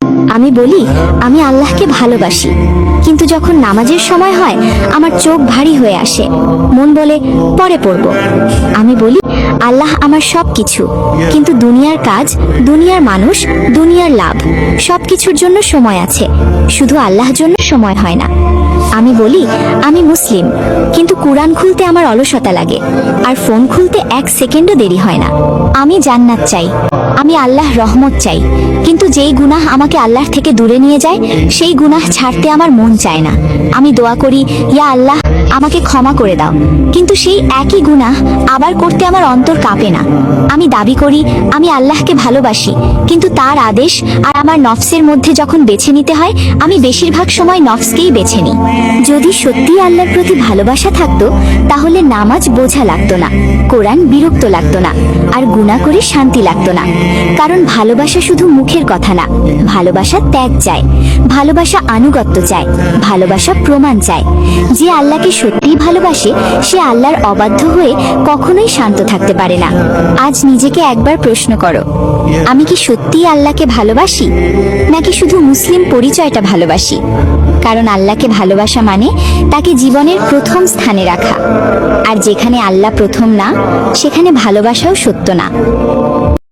আমি বলি আমি আল্লাহকে ভালোবাসি, কিন্তু যখন নামাজের সময় হয় আমার চোখ ভারী হয়ে আসে, মন বলে পরে পড়ব। আমি বলি আল্লাহ আমার সব কিছু, কিন্তু দুনিয়ার কাজ, দুনিয়ার মানুষ, দুনিয়ার লাভ সব কিছুর জন্য সময় আছে, শুধু আল্লাহর জন্য সময় হয় না। আমি বলি আমি মুসলিম, কিন্তু কুরআন খুলতে আমার অলসতা লাগে, আর ফোন খুলতে 1 সেকেন্ডও দেরি হয় না। আমি জান্নাত চাই, আমি আল্লাহ রহমত চাই, কিন্তু যেই গুনাহ আমাকে আল্লাহ থেকে দূরে নিয়ে যায় সেই গুনাহ ছাড়তে আমার মন চায় না। আমি দোয়া করি ইয়া আল্লাহ আমাকে ক্ষমা করে দাও, কিন্তু সেই একই গুনাহ আবার করতে আমার অন্তর কাঁপে না। আমি দাবি করি আমি আল্লাহকে ভালোবাসি, কিন্তু তার আদেশ আর আমার নফসের মধ্যে যখন বেছে নিতে হয় আমি বেশিরভাগ সময় নফসকেই বেছে নিই। যদি সত্যি আল্লাহর প্রতি ভালোবাসা থাকতো তাহলে নামাজ বোঝা লাগতো না, কোরআন বিরক্ত লাগতো না, আর গুনাহ করে শান্তি লাগতো না। কারণ ভালোবাসা শুধু মুখের কথা না, ভালোবাসা ত্যাগ চায়, ভালোবাসা আনুগত্য চায়, ভালোবাসা প্রমাণ চায়। যে আল্লাহকে সত্যিই ভালোবাসে সে আল্লাহর অবাধ্য হয়ে কখনোই শান্ত থাকতে পারে না। আজ নিজেকে একবার প্রশ্ন করো, আমি কি সত্যিই আল্লাহকে ভালোবাসি, নাকি শুধু মুসলিম পরিচয়টা ভালোবাসি? কারণ আল্লাহকে ভালোবাসা মানে তাকে জীবনের প্রথম স্থানে রাখা, আর যেখানে আল্লাহ প্রথম না সেখানে ভালোবাসাও সত্য না।